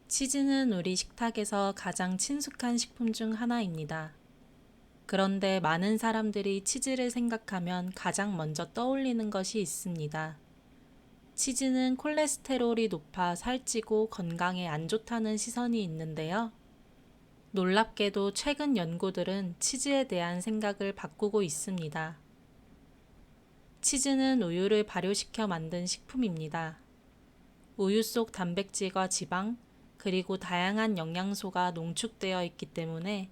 치즈는 우리 식탁에서 가장 친숙한 식품 중 하나입니다. 그런데 많은 사람들이 치즈를 생각하면 가장 먼저 떠올리는 것이 있습니다. 치즈는 콜레스테롤이 높아 살찌고 건강에 안 좋다는 시선이 있는데요. 놀랍게도 최근 연구들은 치즈에 대한 생각을 바꾸고 있습니다. 치즈는 우유를 발효시켜 만든 식품입니다. 우유 속 단백질과 지방, 그리고 다양한 영양소가 농축되어 있기 때문에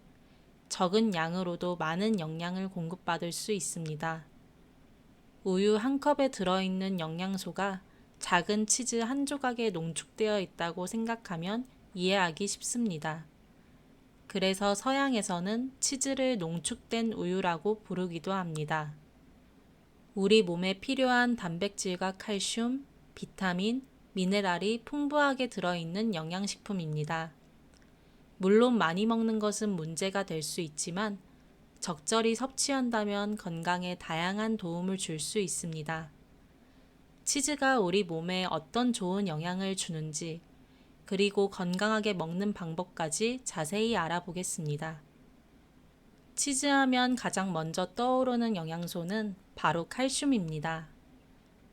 적은 양으로도 많은 영양을 공급받을 수 있습니다. 우유 한 컵에 들어있는 영양소가 작은 치즈 한 조각에 농축되어 있다고 생각하면 이해하기 쉽습니다. 그래서 서양에서는 치즈를 농축된 우유라고 부르기도 합니다. 우리 몸에 필요한 단백질과 칼슘, 비타민, 미네랄이 풍부하게 들어있는 영양식품입니다. 물론 많이 먹는 것은 문제가 될 수 있지만 적절히 섭취한다면 건강에 다양한 도움을 줄 수 있습니다. 치즈가 우리 몸에 어떤 좋은 영향을 주는지, 그리고 건강하게 먹는 방법까지 자세히 알아보겠습니다. 치즈하면 가장 먼저 떠오르는 영양소는 바로 칼슘입니다.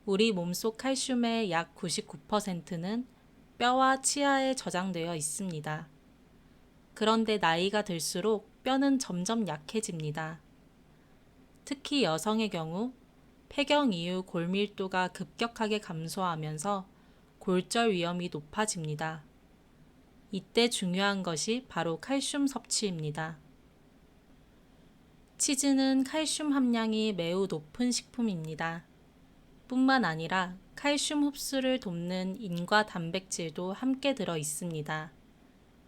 우리 몸속 칼슘의 약 99%는 뼈와 치아에 저장되어 있습니다. 그런데 나이가 들수록 뼈는 점점 약해집니다. 특히 여성의 경우 폐경 이후 골밀도가 급격하게 감소하면서 골절 위험이 높아집니다. 이때 중요한 것이 바로 칼슘 섭취입니다. 치즈는 칼슘 함량이 매우 높은 식품입니다. 뿐만 아니라 칼슘 흡수를 돕는 인과 단백질도 함께 들어 있습니다.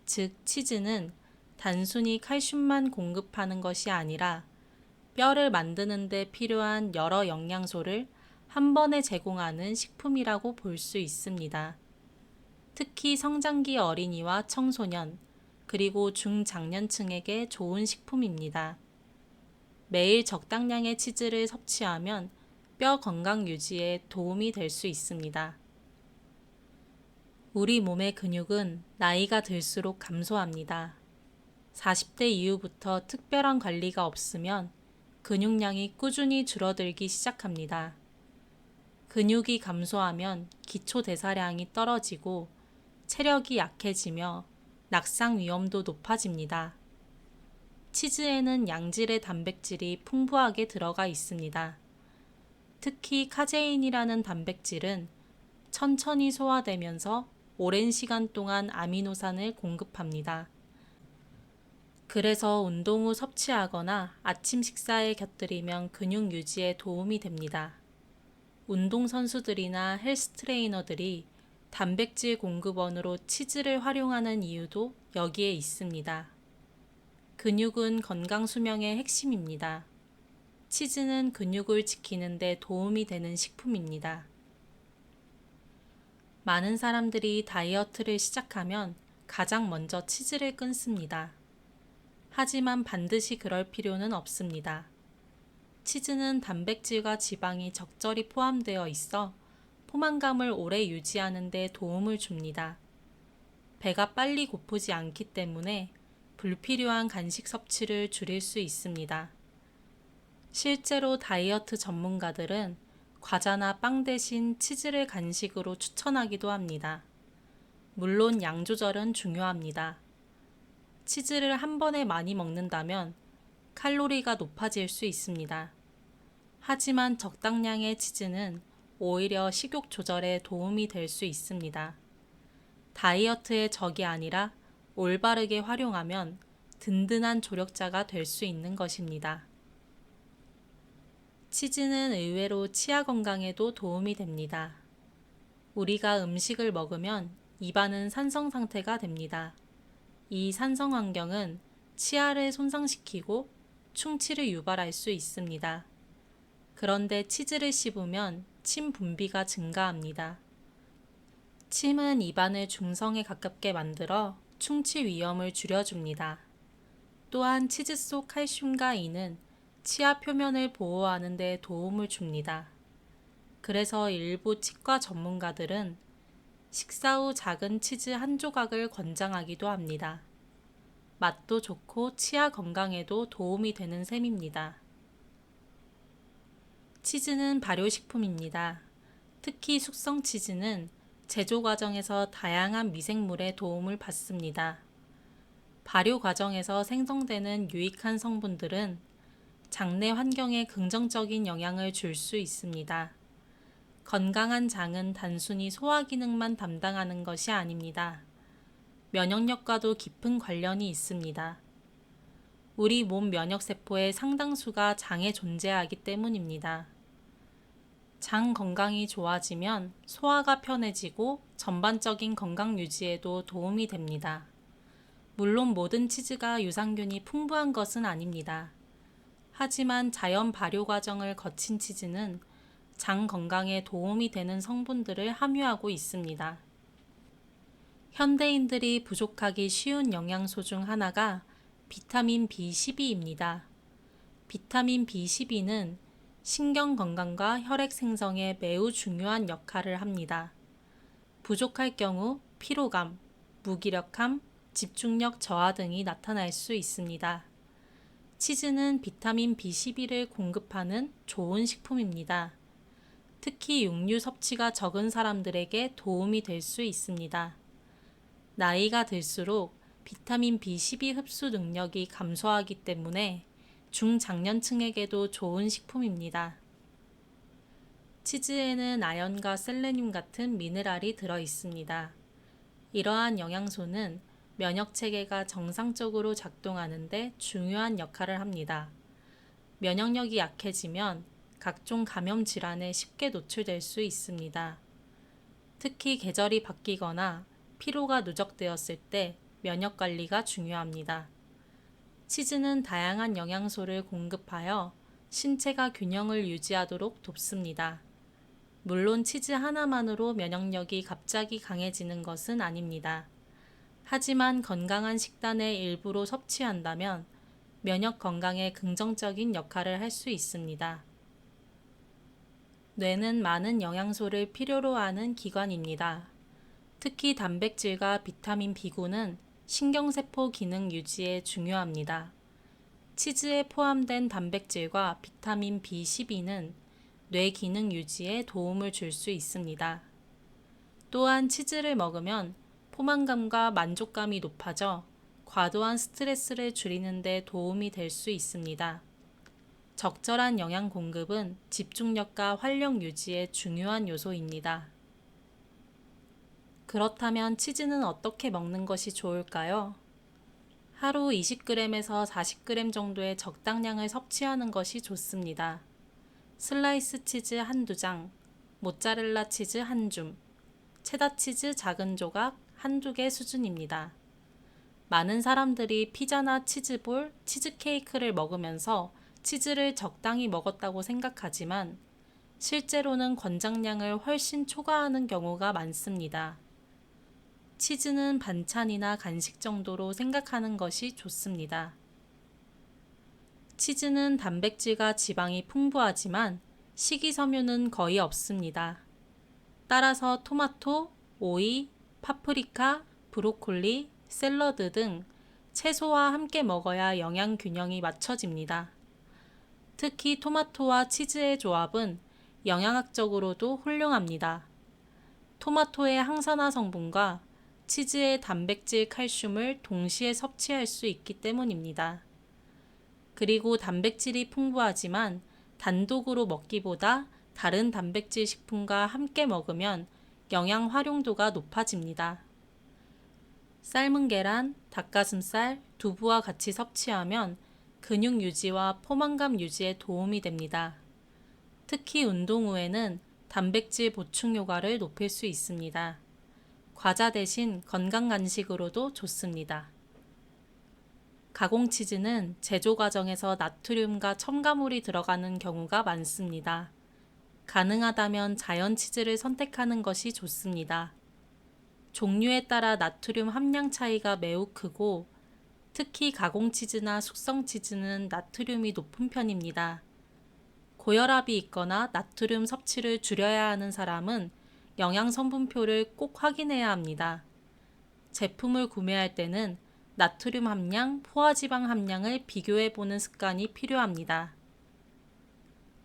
즉, 치즈는 단순히 칼슘만 공급하는 것이 아니라 뼈를 만드는 데 필요한 여러 영양소를 한 번에 제공하는 식품이라고 볼 수 있습니다. 특히 성장기 어린이와 청소년, 그리고 중장년층에게 좋은 식품입니다. 매일 적당량의 치즈를 섭취하면 뼈 건강 유지에 도움이 될 수 있습니다. 우리 몸의 근육은 나이가 들수록 감소합니다. 40대 이후부터 특별한 관리가 없으면 근육량이 꾸준히 줄어들기 시작합니다. 근육이 감소하면 기초 대사량이 떨어지고 체력이 약해지며 낙상 위험도 높아집니다. 치즈에는 양질의 단백질이 풍부하게 들어가 있습니다. 특히 카제인이라는 단백질은 천천히 소화되면서 오랜 시간 동안 아미노산을 공급합니다. 그래서 운동 후 섭취하거나 아침 식사에 곁들이면 근육 유지에 도움이 됩니다. 운동선수들이나 헬스 트레이너들이 단백질 공급원으로 치즈를 활용하는 이유도 여기에 있습니다. 근육은 건강 수명의 핵심입니다. 치즈는 근육을 지키는 데 도움이 되는 식품입니다. 많은 사람들이 다이어트를 시작하면 가장 먼저 치즈를 끊습니다. 하지만 반드시 그럴 필요는 없습니다. 치즈는 단백질과 지방이 적절히 포함되어 있어 포만감을 오래 유지하는 데 도움을 줍니다. 배가 빨리 고프지 않기 때문에 불필요한 간식 섭취를 줄일 수 있습니다. 실제로 다이어트 전문가들은 과자나 빵 대신 치즈를 간식으로 추천하기도 합니다. 물론 양 조절은 중요합니다. 치즈를 한 번에 많이 먹는다면 칼로리가 높아질 수 있습니다. 하지만 적당량의 치즈는 오히려 식욕 조절에 도움이 될 수 있습니다. 다이어트의 적이 아니라 올바르게 활용하면 든든한 조력자가 될 수 있는 것입니다. 치즈는 의외로 치아 건강에도 도움이 됩니다. 우리가 음식을 먹으면 입안은 산성 상태가 됩니다. 이 산성 환경은 치아를 손상시키고 충치를 유발할 수 있습니다. 그런데 치즈를 씹으면 침 분비가 증가합니다. 침은 입안을 중성에 가깝게 만들어 충치 위험을 줄여줍니다. 또한 치즈 속 칼슘과 인은 치아 표면을 보호하는 데 도움을 줍니다. 그래서 일부 치과 전문가들은 식사 후 작은 치즈 한 조각을 권장하기도 합니다. 맛도 좋고 치아 건강에도 도움이 되는 셈입니다. 치즈는 발효식품입니다. 특히 숙성 치즈는 제조 과정에서 다양한 미생물의 도움을 받습니다. 발효 과정에서 생성되는 유익한 성분들은 장내 환경에 긍정적인 영향을 줄 수 있습니다. 건강한 장은 단순히 소화 기능만 담당하는 것이 아닙니다. 면역력과도 깊은 관련이 있습니다. 우리 몸 면역세포의 상당수가 장에 존재하기 때문입니다. 장 건강이 좋아지면 소화가 편해지고 전반적인 건강 유지에도 도움이 됩니다. 물론 모든 치즈가 유산균이 풍부한 것은 아닙니다. 하지만 자연 발효 과정을 거친 치즈는 장 건강에 도움이 되는 성분들을 함유하고 있습니다. 현대인들이 부족하기 쉬운 영양소 중 하나가 비타민 B12입니다. 비타민 B12는 신경 건강과 혈액 생성에 매우 중요한 역할을 합니다. 부족할 경우 피로감, 무기력함, 집중력 저하 등이 나타날 수 있습니다. 치즈는 비타민 B12를 공급하는 좋은 식품입니다. 특히 육류 섭취가 적은 사람들에게 도움이 될 수 있습니다. 나이가 들수록 비타민 B12 흡수 능력이 감소하기 때문에 중장년층에게도 좋은 식품입니다. 치즈에는 아연과 셀레늄 같은 미네랄이 들어 있습니다. 이러한 영양소는 면역 체계가 정상적으로 작동하는 데 중요한 역할을 합니다. 면역력이 약해지면 각종 감염 질환에 쉽게 노출될 수 있습니다. 특히 계절이 바뀌거나 피로가 누적되었을 때 면역 관리가 중요합니다. 치즈는 다양한 영양소를 공급하여 신체가 균형을 유지하도록 돕습니다. 물론 치즈 하나만으로 면역력이 갑자기 강해지는 것은 아닙니다. 하지만 건강한 식단의 일부로 섭취한다면 면역 건강에 긍정적인 역할을 할 수 있습니다. 뇌는 많은 영양소를 필요로 하는 기관입니다. 특히 단백질과 비타민 B군은 신경세포 기능 유지에 중요합니다. 치즈에 포함된 단백질과 비타민 B12는 뇌 기능 유지에 도움을 줄 수 있습니다. 또한 치즈를 먹으면 포만감과 만족감이 높아져 과도한 스트레스를 줄이는 데 도움이 될 수 있습니다. 적절한 영양 공급은 집중력과 활력 유지에 중요한 요소입니다. 그렇다면 치즈는 어떻게 먹는 것이 좋을까요? 하루 20g에서 40g 정도의 적당량을 섭취하는 것이 좋습니다. 슬라이스 치즈 한두 장, 모짜렐라 치즈 한 줌, 체다 치즈 작은 조각 한두 개 수준입니다. 많은 사람들이 피자나 치즈볼, 치즈케이크를 먹으면서 치즈를 적당히 먹었다고 생각하지만 실제로는 권장량을 훨씬 초과하는 경우가 많습니다. 치즈는 반찬이나 간식 정도로 생각하는 것이 좋습니다. 치즈는 단백질과 지방이 풍부하지만 식이섬유는 거의 없습니다. 따라서 토마토, 오이, 파프리카, 브로콜리, 샐러드 등 채소와 함께 먹어야 영양 균형이 맞춰집니다. 특히 토마토와 치즈의 조합은 영양학적으로도 훌륭합니다. 토마토의 항산화 성분과 치즈의 단백질 칼슘을 동시에 섭취할 수 있기 때문입니다. 그리고 단백질이 풍부하지만 단독으로 먹기보다 다른 단백질 식품과 함께 먹으면 영양 활용도가 높아집니다. 삶은 계란, 닭가슴살, 두부와 같이 섭취하면 근육 유지와 포만감 유지에 도움이 됩니다. 특히 운동 후에는 단백질 보충 효과를 높일 수 있습니다. 과자 대신 건강 간식으로도 좋습니다. 가공치즈는 제조 과정에서 나트륨과 첨가물이 들어가는 경우가 많습니다. 가능하다면 자연 치즈를 선택하는 것이 좋습니다. 종류에 따라 나트륨 함량 차이가 매우 크고 특히 가공치즈나 숙성치즈는 나트륨이 높은 편입니다. 고혈압이 있거나 나트륨 섭취를 줄여야 하는 사람은 영양 성분표를 꼭 확인해야 합니다. 제품을 구매할 때는 나트륨 함량, 포화지방 함량을 비교해 보는 습관이 필요합니다.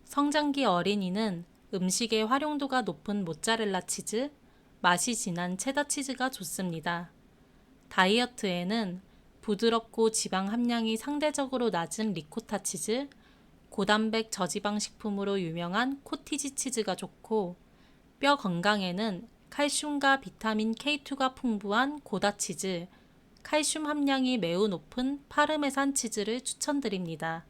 성장기 어린이는 음식의 활용도가 높은 모짜렐라 치즈, 맛이 진한 체다 치즈가 좋습니다. 다이어트에는 부드럽고 지방 함량이 상대적으로 낮은 리코타 치즈, 고단백 저지방 식품으로 유명한 코티지 치즈가 좋고, 뼈 건강에는 칼슘과 비타민 K2가 풍부한 고다 치즈, 칼슘 함량이 매우 높은 파르메산 치즈를 추천드립니다.